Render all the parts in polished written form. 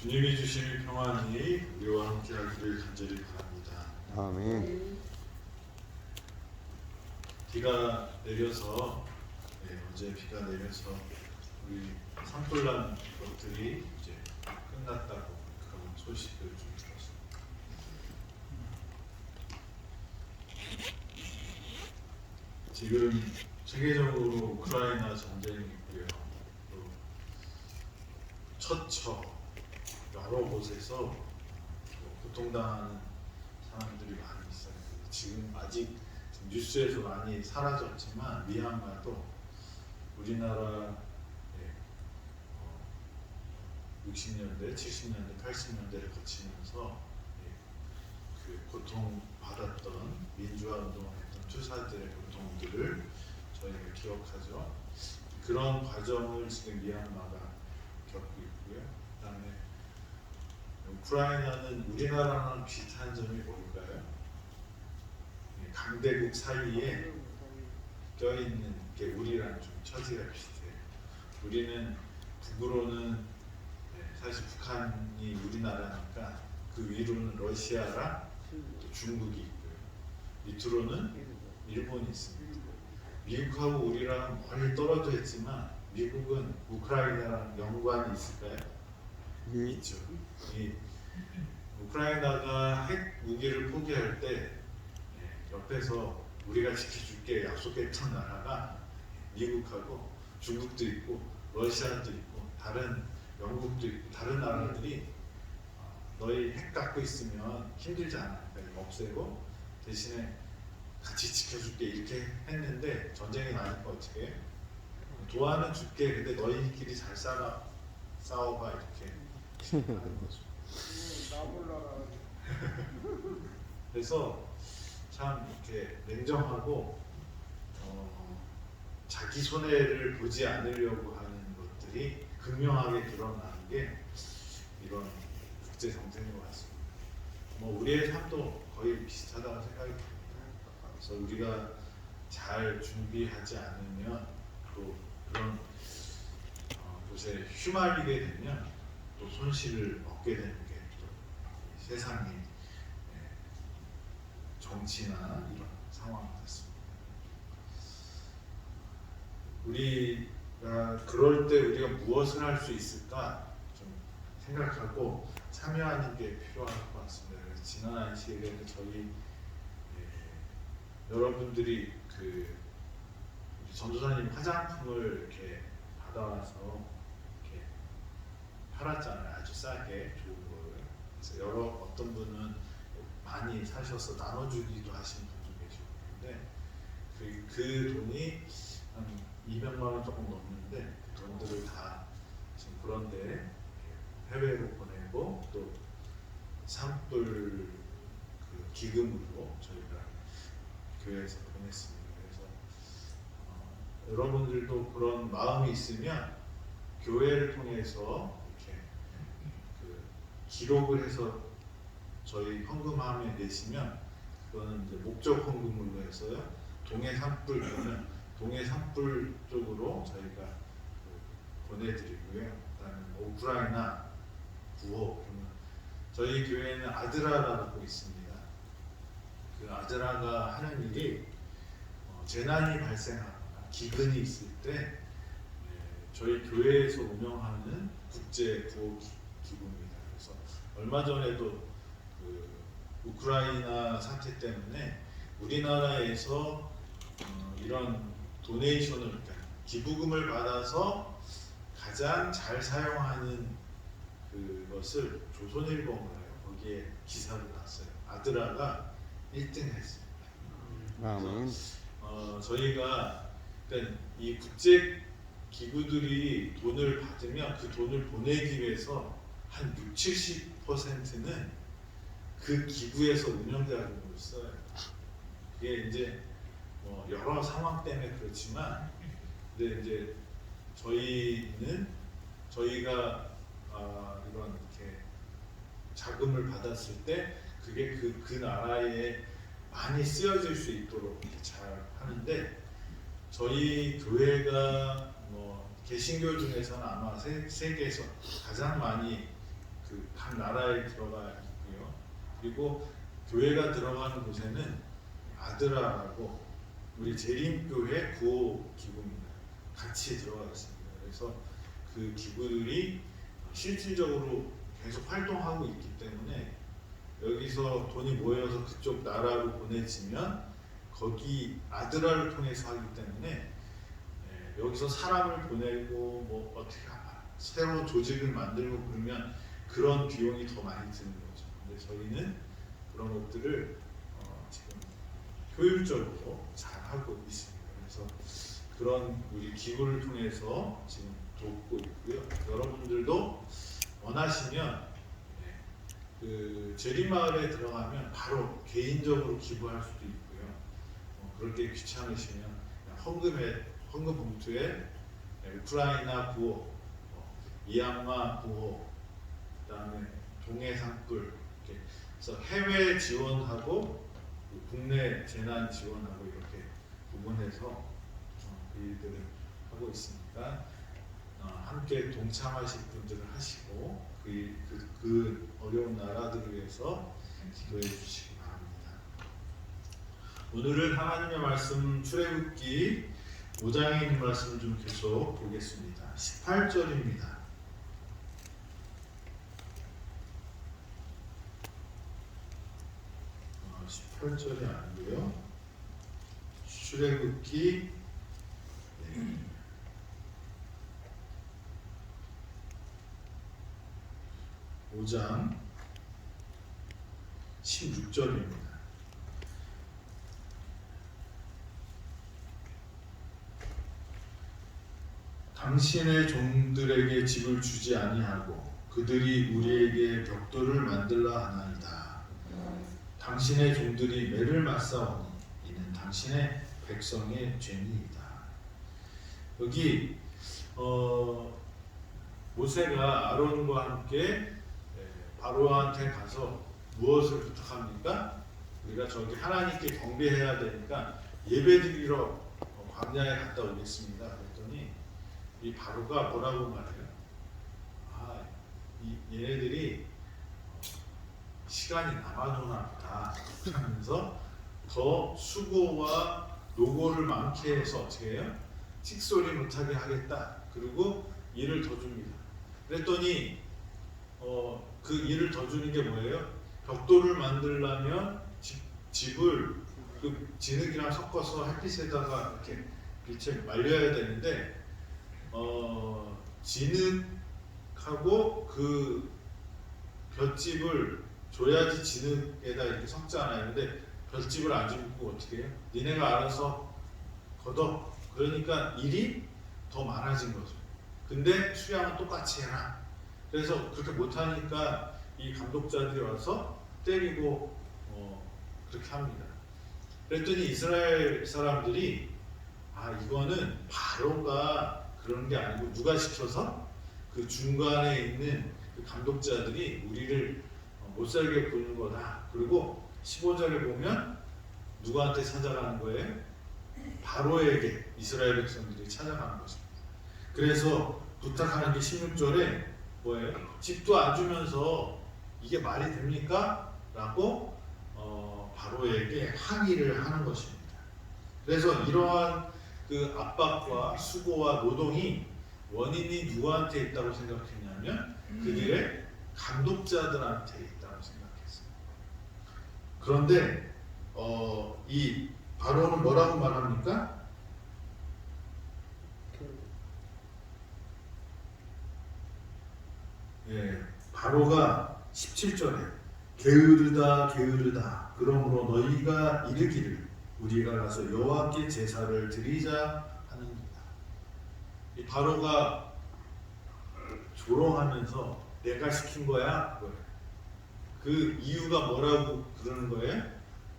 주님이 주실 평안이 우리와 함께하기를 간절히 바랍니다. 아멘. 비가 내려서 어제 비가 내려서 우리 산불난 것들이 이제 끝났다고 그런 소식을 좀 들었습니다. 지금 세계적으로 우크라이나 전쟁이 있고요. 또 처처 여러 곳에서 고통당하는 사람들이 많이 있어요. 지금 아직 뉴스에서 많이 사라졌지만 미얀마도 우리나라 60년대, 70년대, 80년대를 거치면서 그 고통받았던 민주화 운동했던 투사들의 고통들을 저희가 기억하죠. 그런 과정을 지금 미얀마가 겪고 있고요. 그다음에 우크라이나는 우리나라랑 비슷한 점이 뭘까요? 강대국 사이에 껴있는 게 우리랑 좀 처지가 비슷해요. 우리는 북으로는 사실 북한이 우리나라니까 그 위로는 러시아랑 또 중국이 있고요. 밑으로는 일본이 있습니다. 미국하고 우리랑 멀리 떨어져 있지만 미국은 우크라이나랑 연관이 있을까요? 있죠. 이 우크라이나가 핵 무기를 포기할 때 옆에서 우리가 지켜줄게 약속했던 나라가 미국하고 중국도 있고 러시아도 있고 다른 영국도 있고 다른 나라들이 너희 핵 갖고 있으면 힘들지 않아. 그러니까 없애고 대신에 같이 지켜줄게 이렇게 했는데 전쟁이 나니까 어떻게 해? 도와는 줄게. 근데 너희끼리 잘 싸워봐 이렇게 하는 거죠. 그래서 참 이렇게 냉정하고 자기 손해를 보지 않으려고 하는 것들이 극명하게 드러나는 게 이런 국제 정세인 것 같습니다. 우리의 삶도 거의 비슷하다고 생각이 듭니다. 그래서 우리가 잘 준비하지 않으면 또 그런 곳에 휘말리게 되면 또 손실을 얻게 되는 게 또 세상이 정치나 이런 상황 같습니다. 우리가 그럴 때 우리가 무엇을 할 수 있을까 좀 생각하고 참여하는 게 필요할 것 같습니다. 그래서 지난 안식일에는 저희 여러분들이 그 전도사님 화장품을 이렇게 받아와서 이렇게 팔았잖아요. 아주 싸게 좋은 거를. 그래서 어떤 분은 많이 사셔서 나눠주기도 하신 분도 계시고 그런데 그 돈이 한 200만 원 조금 넘는데 그 돈들을 다 지금 그런데 해외로 보내고 또 산불 그 기금으로 저희가 교회에서 보냈습니다. 그래서 여러분들도 그런 마음이 있으면 교회를 통해서 이렇게 그 기록을 해서 저희 헌금함에 내시면 그거는 이제 목적 헌금으로 해서요. 동해 산불 그러면 동해 산불 쪽으로 저희가 보내드리고요. 그다음에 우크라이나 구호 그러면 저희 교회는 아드라라고 있습니다. 그 아드라가 하는 일이 재난이 발생하거나 기근이 있을 때 저희 교회에서 운영하는 국제 구호 기구입니다. 그래서 얼마 전에도 그 우크라이나 사태 때문에 우리나라에서 이런 도네이션을 그러니까 기부금을 받아서 가장 잘 사용하는 그것을 조선일보인가요? 거기에 기사로 났어요. 아드라가 1등 했습니다. 그래서 저희가 그러니까 이 국제 기구들이 돈을 받으면 그 돈을 보내기 위해서 한 60-70%는 그 기구에서 운영자금을 써요. 그게 이제 여러 상황 때문에 그렇지만, 근데 이제 저희가 이런 이렇게 자금을 받았을 때 그게 그 나라에 많이 쓰여질 수 있도록 이렇게 잘 하는데 저희 교회가 개신교 중에서는 아마 세계에서 가장 많이 그 각 나라에 들어가 있고요. 그리고 교회가 들어가는 곳에는 아드라라고 우리 재림교회 구호 기구입니다. 같이 들어가 있습니다. 그래서 그 기구들이 실질적으로 계속 활동하고 있기 때문에 여기서 돈이 모여서 그쪽 나라로 보내지면 거기 아드라를 통해서 하기 때문에 여기서 사람을 보내고 뭐 어떻게 새로운 조직을 만들고 그러면 그런 비용이 더 많이 드는 거죠. 근데 저희는 그런 것들을 지금 효율적으로 잘 하고 있습니다. 그래서 그런 우리 기구를 통해서 지금 돕고 있고요. 여러분들도 원하시면 그 재림마을에 들어가면 바로 개인적으로 기부할 수도 있고요. 그렇게 귀찮으시면 헌금 봉투에 우크라이나 구호, 미얀마 구호, 그다음에 동해 산불 이렇게 그래서 해외 지원하고 국내 재난 지원하고 이렇게 구분해서 그 일들을 하고 있으니까 함께 동참하실 분들을 하시고 그 어려운 나라들을 위해서 기도해 주시기 바랍니다. 오늘은 하나님의 말씀 출애굽기 5장에 있는 말씀을 좀 계속 보겠습니다. 18절입니다. 18절이 아니고요. 출애굽기 5장 16절입니다. 당신의 종들에게 집을 주지 아니하고 그들이 우리에게 벽돌을 만들라 하나이다. 당신의 종들이 매를 맞사오니 이는 당신의 백성의 죄니이다. 여기 모세가 아론과 함께 바로한테 가서 무엇을 부탁합니까? 우리가 저기 하나님께 경배해야 되니까 예배드리러 광야에 갔다 오겠습니다. 그랬더니 이 바로가 뭐라고 말해요? 얘네들이 시간이 남아도나 보다 하면서 더 수고와 노고를 많게 해서 어떻게 해요? 찍소리 못하게 하겠다. 그리고 일을 더 줍니다. 그랬더니 그 일을 더 주는 게 뭐예요? 벽돌을 만들려면 집을 그 진흙이랑 섞어서 햇빛에다가 이렇게 빛에 말려야 되는데 진흙하고 그 볏짚을 줘야지 진흙에다 이렇게 섞잖아요. 근데 볏짚을 안 줍고 어떻게 해요? 니네가 알아서 걷어. 그러니까 일이 더 많아진 거죠. 근데 수량은 똑같이 해라. 그래서 그렇게 못하니까 이 감독자들이 와서 때리고 그렇게 합니다. 그랬더니 이스라엘 사람들이 이거는 바로가 그런 게 아니고 누가 시켜서 그 중간에 있는 그 감독자들이 우리를 못 살게 구는 거다. 그리고 15절에 보면 누구한테 찾아가는 거예요? 바로에게 이스라엘 백성들이 찾아가는 것입니다. 그래서 부탁하는 게 16절에 뭐예요? 집도 안 주면서 이게 말이 됩니까? 라고 바로에게 항의를 하는 것입니다. 그래서 이러한 그 압박과 수고와 노동이 원인이 누구한테 있다고 생각했냐면 그들의 감독자들한테 있다고 생각했어요. 그런데 이 바로는 뭐라고 말합니까? 바로가 17절에 게으르다 게으르다 그러므로 너희가 이르기를 우리가 가서 여호와께 제사를 드리자 하는도다. 이 바로가 조롱하면서 내가 시킨 거야. 그 이유가 뭐라고 그러는 거예요?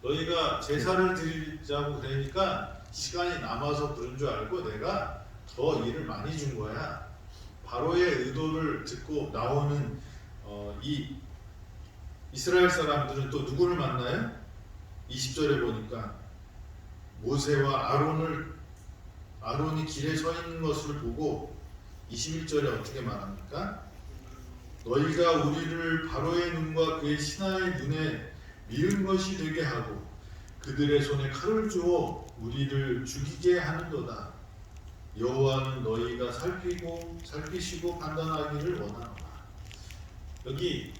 너희가 제사를 드리자고 그러니까 시간이 남아서 그런 줄 알고 내가 더 일을 많이 준 거야. 바로의 의도를 듣고 나오는 이 이스라엘 사람들은 또 누구를 만나요? 20절에 보니까 모세와 아론이 길에 서 있는 것을 보고 21절에 어떻게 말합니까? 너희가 우리를 바로의 눈과 그의 신하의 눈에 미운 것이 되게 하고 그들의 손에 칼을 주어 우리를 죽이게 하는도다. 여호와는 너희가 살피시고 판단하기를 원하노라. 여기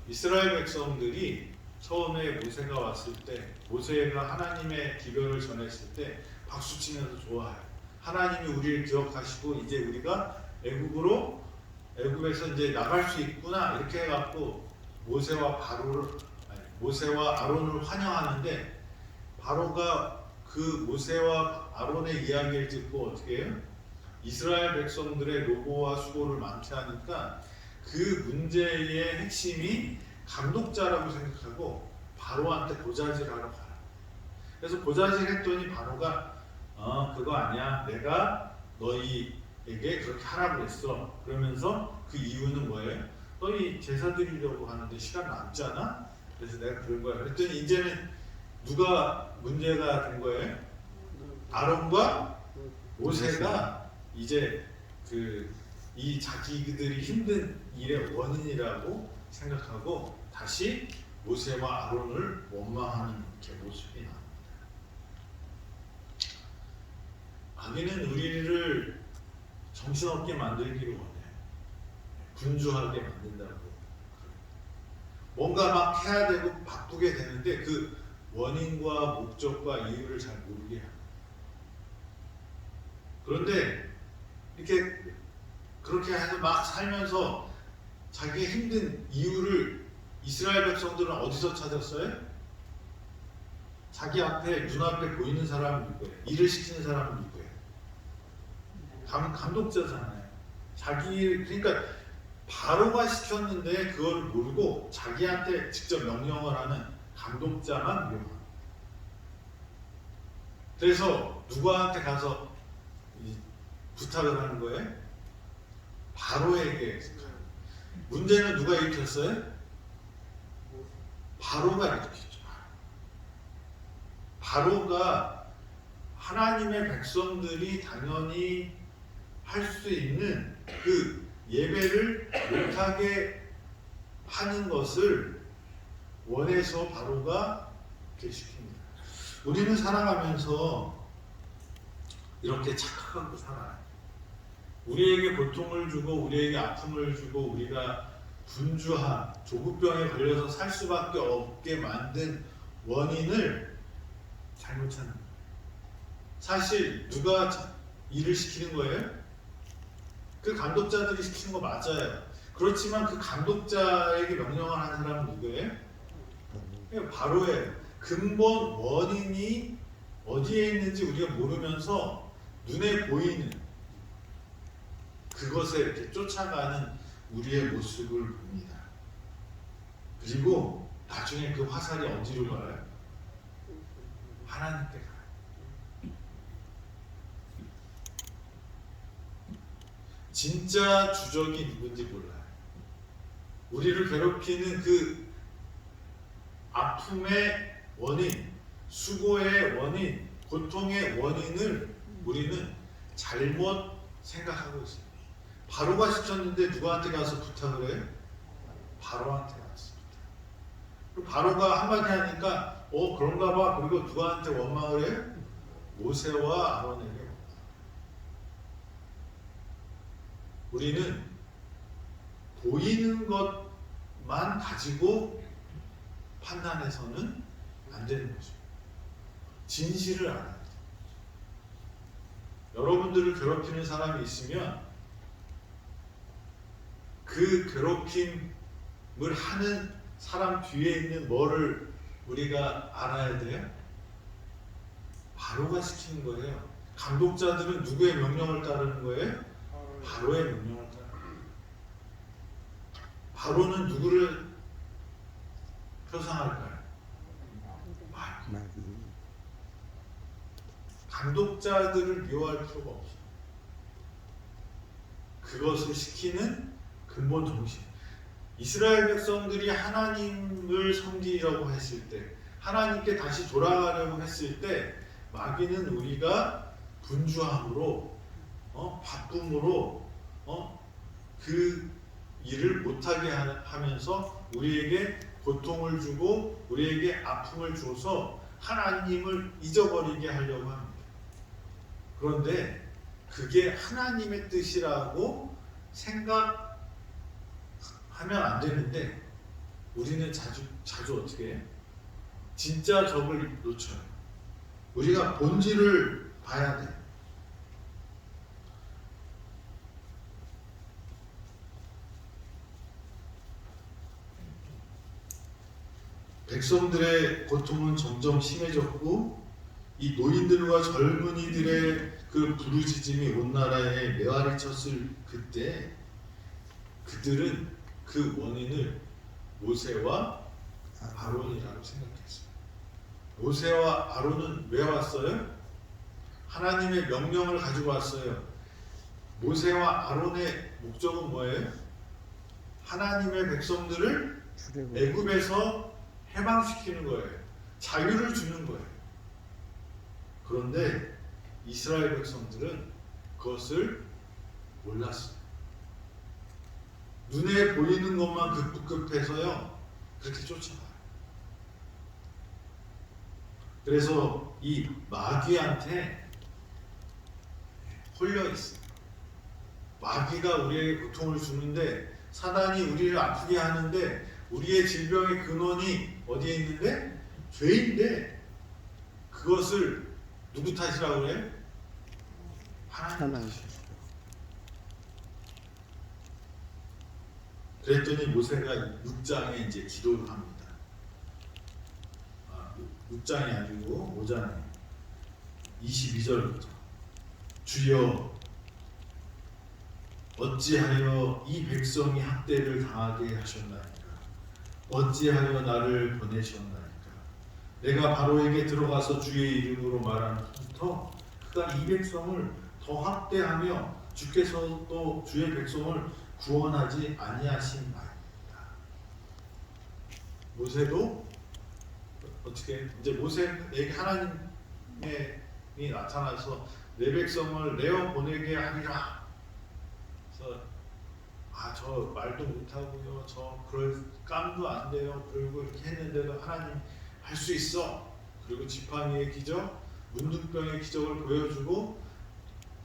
이스라엘 백성들이 처음에 모세가 왔을 때, 모세가 하나님의 기별을 전했을 때 박수치면서 좋아해요. 하나님이 우리를 기억하시고 이제 우리가 애굽에서 이제 나갈 수 있구나 이렇게 해갖고 모세와 아론을 환영하는데, 바로가 그 모세와 아론의 이야기를 듣고 어떻게 해요? 이스라엘 백성들의 노고와 수고를 망치하니까 그 문제의 핵심이 감독자라고 생각하고 바로한테 고자질하러 가요. 그래서 고자질했더니 바로가 그거 아니야, 내가 너희에게 그렇게 하라고 했어. 그러면서 그 이유는 뭐예요? 너희 제사 드리려고 하는데 시간 남잖아. 그래서 내가 그런 거야. 그랬더니 이제는 누가 문제가 된 거예요? 아론과 모세가 이제 이 자기들이 힘든 일의 원인이라고 생각하고 다시 모세와 아론을 원망하는 모습이 나옵니다. 마귀는 우리를 정신없게 만들기를 원해요. 분주하게 만든다고. 뭔가 막 해야 되고 바쁘게 되는데 그 원인과 목적과 이유를 잘 모르게 합니다. 그런데 그렇게 해서 막 살면서 자기의 힘든 이유를 이스라엘 백성들은 어디서 찾았어요? 자기 눈앞에 보이는 사람은 누구예요? 일을 시키는 사람은 누구예요? 감독자잖아요. 그러니까 바로가 시켰는데 그걸 모르고 자기한테 직접 명령을 하는 감독자만 위험합니다. 그래서 누구한테 가서 부탁을 하는 거예요? 바로에게. 문제는 누가 일으켰어요? 바로가 일으켰죠. 바로가 하나님의 백성들이 당연히 할 수 있는 그 예배를 못하게 하는 것을 원해서 바로가 그렇게 시킵니다. 우리는 살아가면서 이렇게 착각하고 살아요. 우리에게 고통을 주고 우리에게 아픔을 주고 우리가 분주한 조국병에 걸려서 살 수밖에 없게 만든 원인을 잘못 찾는 거예요. 사실 누가 일을 시키는 거예요? 그 감독자들이 시키는 거 맞아요. 그렇지만 그 감독자에게 명령을 한 사람은 누구예요? 바로예요. 근본 원인이 어디에 있는지 우리가 모르면서 눈에 보이는 그것에 이렇게 쫓아가는 우리의 모습을 봅니다. 그리고 나중에 그 화살이 어디로 가요? 하나님께 가요. 진짜 주적이 누군지 몰라요. 우리를 괴롭히는 그 아픔의 원인, 수고의 원인, 고통의 원인을 우리는 잘못 생각하고 있습니다. 바로가 시켰는데 누구한테 가서 부탁을 해요? 바로한테 갔습니다. 그리고 바로가 한마디 하니까 그런가 봐. 그리고 누구한테 원망을 해요? 모세와 아론에게. 우리는 보이는 것만 가지고 판단해서는 안 되는 거죠. 진실을 알아야 돼요. 여러분들을 괴롭히는 사람이 있으면 그 괴롭힘을 하는 사람 뒤에 있는 뭐를 우리가 알아야 돼요? 바로가 시키는 거예요. 감독자들은 누구의 명령을 따르는 거예요? 바로의 명령을 따르는 거예요. 바로는 누구를 표상할까요? 마귀. 감독자들을 미워할 필요가 없어요. 그것을 시키는 근본 정신. 이스라엘 백성들이 하나님을 섬기려고 했을 때, 하나님께 다시 돌아가려고 했을 때, 마귀는 우리가 분주함으로, 바쁨으로, 그 일을 못하게 하면서 우리에게 고통을 주고 우리에게 아픔을 줘서 하나님을 잊어버리게 하려고 합니다. 그런데 그게 하나님의 뜻이라고 생각하면 안 되는데 우리는 자주 어떻게 해? 진짜 적을 놓쳐요. 우리가 본질을 봐야 돼. 백성들의 고통은 점점 심해졌고 이 노인들과 젊은이들의 그 부르짖음이 온 나라에 메아리 쳤을 그때 그들은 그 원인을 모세와 아론이라고 생각했어요. 모세와 아론은 왜 왔어요? 하나님의 명령을 가지고 왔어요. 모세와 아론의 목적은 뭐예요? 하나님의 백성들을 애굽에서 해방시키는 거예요. 자유를 주는 거예요. 그런데 이스라엘 백성들은 그것을 몰랐어요. 눈에 보이는 것만 급급해서요 그렇게 쫓아가요. 그래서 이 마귀한테 홀려 있어요. 마귀가 우리에게 고통을 주는데 사단이 우리를 아프게 하는데 우리의 질병의 근원이 어디에 있는데? 죄인데 그것을 누구 탓이라고 그래요? 하나님 탓이에요. 그랬더니 모세가 6장에 이제 기도를 합니다. 6장이 아니고 5장에 22절부터 주여 어찌하여 이 백성이 학대를 당하게 하셨나이까? 어찌하여 나를 보내셨나이까? 내가 바로에게 들어가서 주의 이름으로 말하는 후부터 그가 이 백성을 더 학대하며 주께서도 주의 백성을 구원하지 아니하신나이다. 모세도 어떻게 이제 모세에게 하나님이 나타나서 내 백성을 내어 보내게 하리라. 그래서 저 말도 못하고요, 저 그럴 깜도 안 돼요. 그리고 이렇게 했는데도 하나님 할 수 있어. 그리고 지팡이의 기적, 문둥병의 기적을 보여주고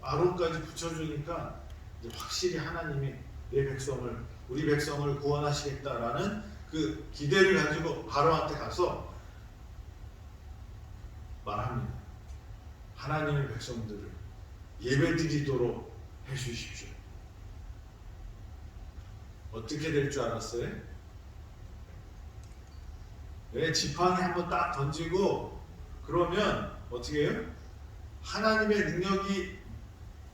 아론까지 붙여주니까 이제 확실히 하나님이 내 백성을 우리 백성을 구원하시겠다라는 그 기대를 가지고 바로한테 가서 말합니다. 하나님의 백성들을 예배드리도록 해주십시오. 어떻게 될 줄 알았어요? 왜 지팡이 한번 딱 던지고 그러면 어떻게 해요? 하나님의 능력이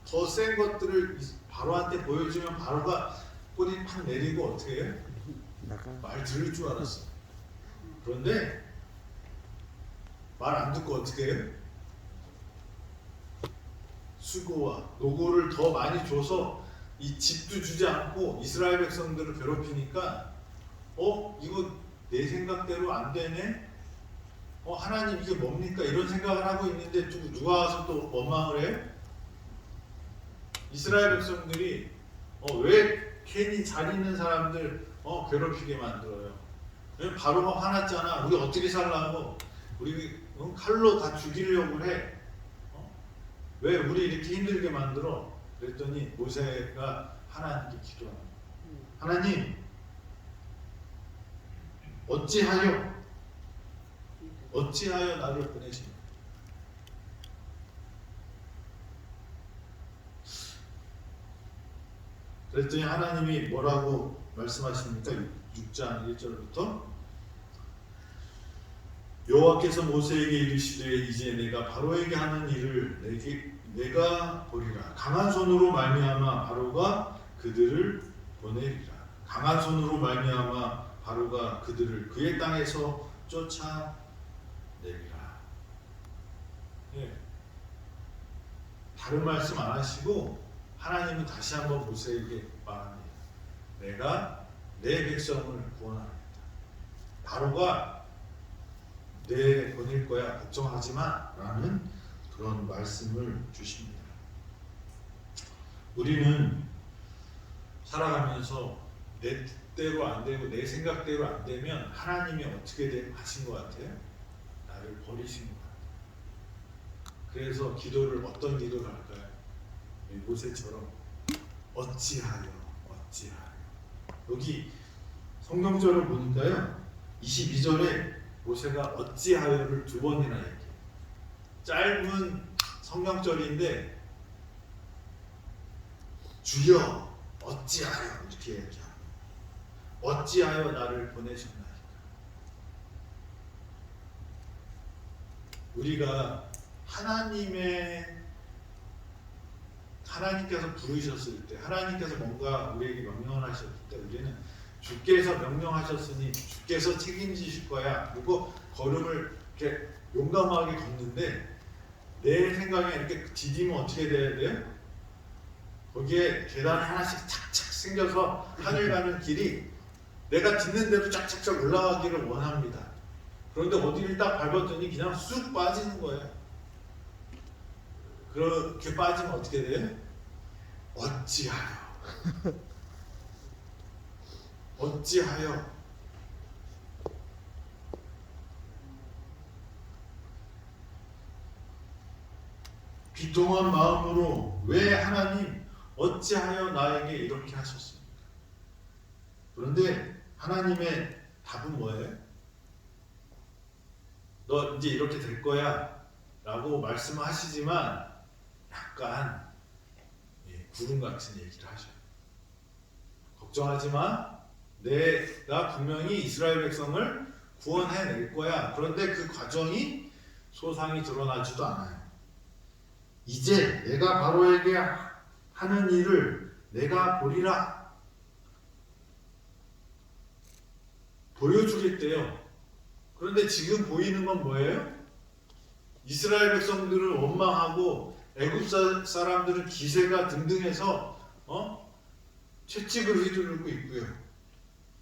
더 센 것들을 바로한테 보여주면 바로가 꼬리 팍 내리고 어떻게 해요? 말 들을 줄 알았어. 그런데 말 안 듣고 어떻게 해요? 수고와 노고를 더 많이 줘서 이 집도 주지 않고 이스라엘 백성들을 괴롭히니까 이거 내 생각대로 안 되네? 하나님 이게 뭡니까? 이런 생각을 하고 있는데 누가 와서 또 원망을 해요? 이스라엘 백성들이 왜 괜히 잘 있는 사람들 괴롭히게 만들어요? 바로가 화났잖아. 우리 어떻게 살라고? 우리 칼로 다 죽이려고 해. 왜 우리 이렇게 힘들게 만들어? 그랬더니 모세가 하나님께 기도합니다. 하나님, 어찌하여 나를 보내십니까? 그랬더니 하나님이 뭐라고 말씀하십니까? 6장 1절부터 여호와께서 모세에게 이르시되 이제 내가 바로에게 하는 일을 내가 보리라. 강한 손으로 말미암아 바로가 그들을 보내리라. 강한 손으로 말미암아 바로가 그들을 그의 땅에서 쫓아내리라. 다른 말씀 안 하시고 하나님은 다시 한번 모세에게 말합니다. 내가 내 백성을 구원하겠다. 바로가 내 보낼 거야. 걱정하지 마. 라는 그런 말씀을 주십니다. 우리는 살아가면서 내 뜻대로 안 되고 내 생각대로 안 되면 하나님이 어떻게 하신 것 같아요? 나를 버리신 것 같아요. 그래서 기도를 어떤 기도를 할까요? 모세처럼 어찌하여 여기 성경절을 보니까요 22절에 모세가 어찌하여를 2번이나 얘기해요. 짧은 성경절인데 주여 어찌하여 이렇게 얘기합니다. 어찌하여 나를 보내셨나이까. 우리가 하나님께서 부르셨을 때, 하나님께서 뭔가 우리에게 명령을 하셨을 때 우리는 주께서 명령하셨으니 주께서 책임지실 거야. 그리고 걸음을 이렇게 용감하게 걷는데 내 생각에 이렇게 디디면 어떻게 돼야 돼요? 거기에 계단 하나씩 착착 생겨서 하늘 가는 길이 내가 딛는 대로 쫙쫙쫙 올라가기를 원합니다. 그런데 어디를 딱 밟았더니 그냥 쑥 빠지는 거예요. 그렇게 빠지면 어떻게 돼요? 어찌하여 비통한 마음으로 왜 하나님 어찌하여 나에게 이렇게 하셨습니까? 그런데 하나님의 답은 뭐예요? 너 이제 이렇게 될 거야 라고 말씀하시지만 약간 구름 같은 얘기를 하셔요. 걱정하지 마. 내가 분명히 이스라엘 백성을 구원해낼 거야. 그런데 그 과정이 소상히 드러나지도 않아요. 이제 내가 바로에게 하는 일을 내가 보리라. 보여주겠대요. 그런데 지금 보이는 건 뭐예요? 이스라엘 백성들을 원망하고 애굽 사람들은 기세가 등등해서 채찍을 휘두르고 있고요.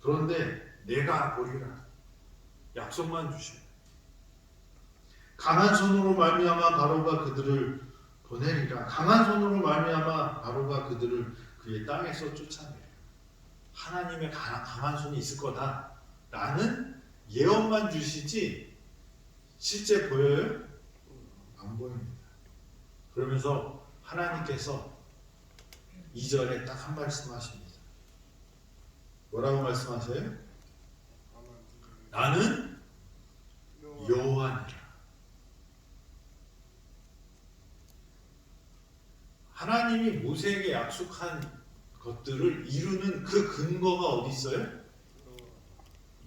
그런데 내가 보리라. 약속만 주시오. 강한 손으로 말미암아 바로가 그들을 보내리라. 강한 손으로 말미암아 바로가 그들을 그의 땅에서 쫓아내리라. 하나님의 강한 손이 있을 거다 라는 예언만 주시지 실제 보여요? 안 보입니다. 그러면서 하나님께서 2절에 딱 한 말씀 하십니다. 뭐라고 말씀하세요? 나는 여호와니라. 하나님이 모세에게 약속한 것들을 이루는 그 근거가 어디 있어요?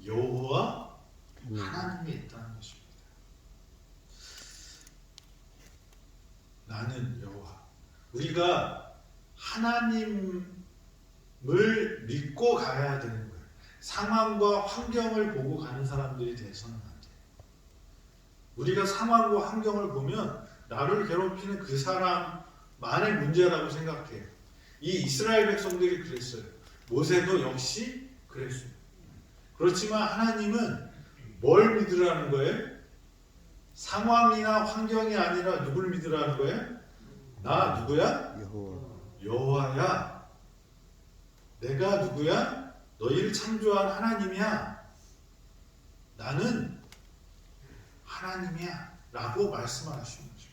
여호와 하나님이 있다는 것입니다. 나는 여호와. 우리가 하나님을 믿고 가야 되는 거예요. 상황과 환경을 보고 가는 사람들이 돼서는 안 돼요. 우리가 상황과 환경을 보면 나를 괴롭히는 그 사람만의 문제라고 생각해요. 이 이스라엘 백성들이 그랬어요. 모세도 역시 그랬어요. 그렇지만 하나님은 뭘 믿으라는 거예요? 상황이나 환경이 아니라 누굴 믿으라는 거예요? 나 누구야? 여호와야. 내가 누구야? 너희를 창조한 하나님이야. 나는 하나님이야 라고 말씀하시는 거죠.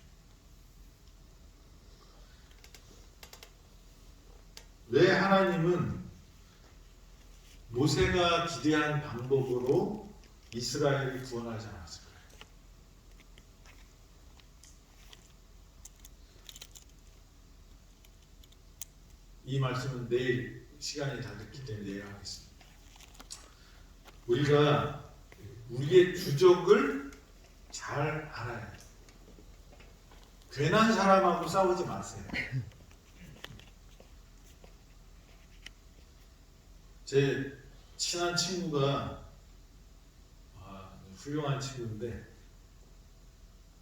왜 하나님은 모세가 기대한 방법으로 이스라엘을 구원하지 않았을까요? 이 말씀은 내일 시간이 다 됐기 때문에 내일 하겠습니다. 우리가 우리의 주적을 잘 알아야 돼요. 괜한 사람하고 싸우지 마세요. 제 친한 친구가 훌륭한 친구인데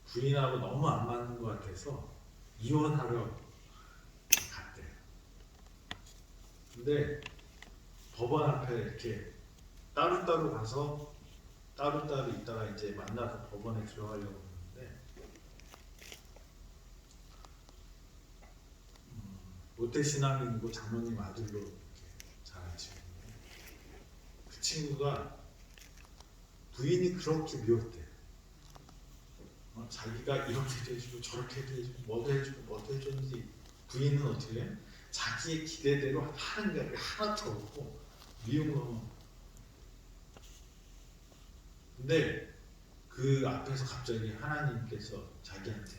부인하고 너무 안 맞는 것 같아서 이혼하러 갔대요. 근데 법원 앞에 이렇게 따로따로 가서 따로따로 있다가 이제 만나서 법원에 들어가려고 했는데 모태신앙이고 장로님 아들로 이렇게 자란 친구인데 친구가 부인이 그렇게 미웠대. 자기가 이렇게도 해주고 저렇게도 해주고 뭐도 해주고 뭐도 해줬는지 부인은 어떻게 해? 자기의 기대대로 하는 게 하나도 없고 미운 거는. 근데 그 앞에서 갑자기 하나님께서 자기한테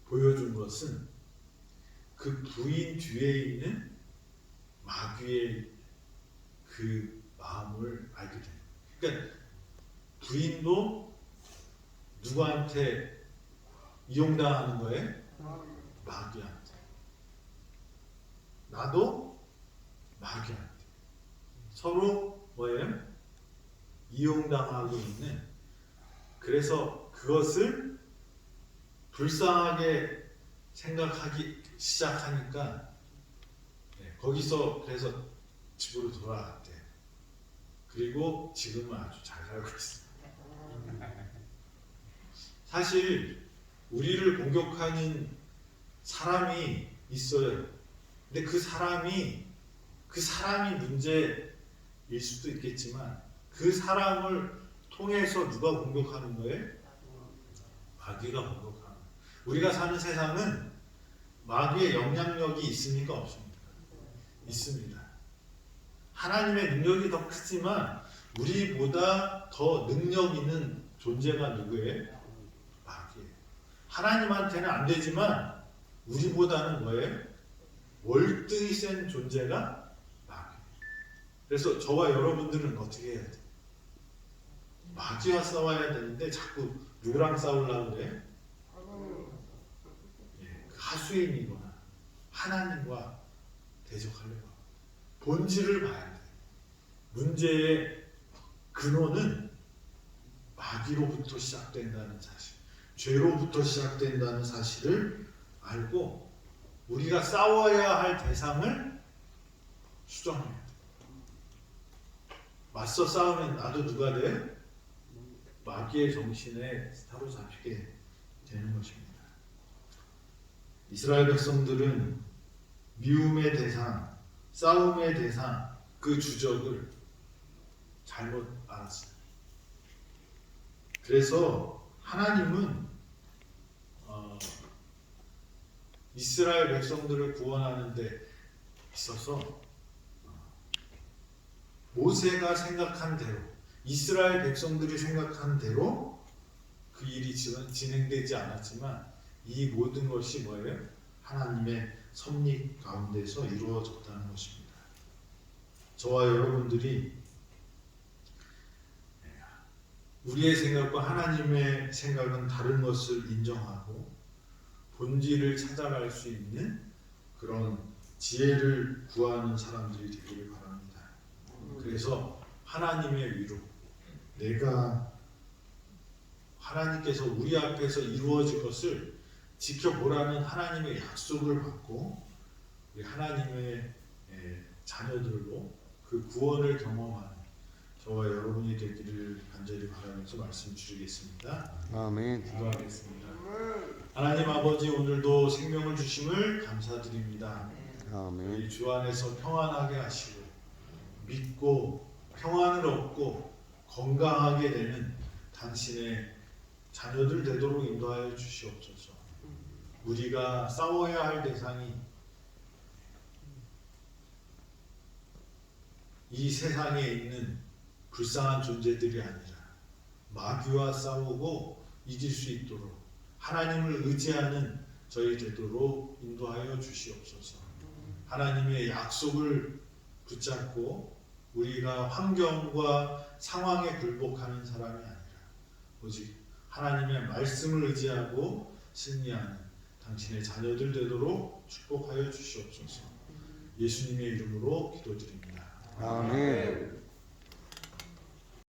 보여준 것은 그 부인 뒤에 있는 마귀의 그 마음을 알게 됩니다. 그러니까 부인도 누구한테 이용당하는 거예요? 마귀한테. 나도 마귀한테. 서로 뭐예요? 이용당하고 있는. 그래서 그것을 불쌍하게 생각하기 시작하니까 거기서 그래서 집으로 돌아갔대. 그리고 지금은 아주 잘 살고 있습니다. 사실 우리를 공격하는 사람이 있어요. 근데 그 사람이 문제일 수도 있겠지만 그 사람을 통해서 누가 공격하는 거예요? 마귀가 공격하는 거예요. 우리가 사는 세상은 마귀의 영향력이 있습니까? 없습니까? 있습니다. 하나님의 능력이 더 크지만 우리보다 더 능력 있는 존재가 누구예요? 마귀예요. 하나님한테는 안 되지만 우리보다는 뭐예요? 월등히 센 존재가 마귀예요. 그래서 저와 여러분들은 어떻게 해야 돼요? 마귀와 싸워야 되는데 자꾸 누구랑 싸우려고 그래? 하수인이거나 하나님과 대적하려고. 본질을 봐야 돼. 문제의 근원은 마귀로부터 시작된다는 사실, 죄로부터 시작된다는 사실을 알고 우리가 싸워야 할 대상을 수정해야 돼. 맞서 싸우면 나도 누가 돼? 마귀의 정신에 사로잡히게 되는 것입니다. 이스라엘 백성들은 미움의 대상, 싸움의 대상, 그 주적을 잘못 알았어요. 그래서 하나님은 이스라엘 백성들을 구원하는 데 있어서 모세가 생각한 대로, 이스라엘 백성들이 생각한 대로 그 일이 진행되지 않았지만 이 모든 것이 뭐예요? 하나님의 섭리 가운데서 이루어졌다는 것입니다. 저와 여러분들이 우리의 생각과 하나님의 생각은 다른 것을 인정하고 본질을 찾아갈 수 있는 그런 지혜를 구하는 사람들이 되기를 바랍니다. 그래서 하나님의 위로, 내가 하나님께서 우리 앞에서 이루어질 것을 지켜보라는 하나님의 약속을 받고 우리 하나님의 자녀들로 그 구원을 경험하는 저와 여러분이 되기를 간절히 바라면서 말씀 드리겠습니다. 아멘. 기도하겠습니다. 하나님 아버지, 오늘도 생명을 주심을 감사드립니다. 아멘. 우리 주 안에서 평안하게 하시고 믿고 평안을 얻고 건강하게 되는 당신의 자녀들 되도록 인도하여 주시옵소서. 우리가 싸워야 할 대상이 이 세상에 있는 불쌍한 존재들이 아니라 마귀와 싸우고 이길 수 있도록 하나님을 의지하는 저희 되도록 인도하여 주시옵소서. 하나님의 약속을 붙잡고 우리가 환경과 상황에 굴복하는 사람이 아니라 오직 하나님의 말씀을 의지하고 승리하는 당신의 자녀들 되도록 축복하여 주시옵소서. 예수님의 이름으로 기도드립니다. 아멘.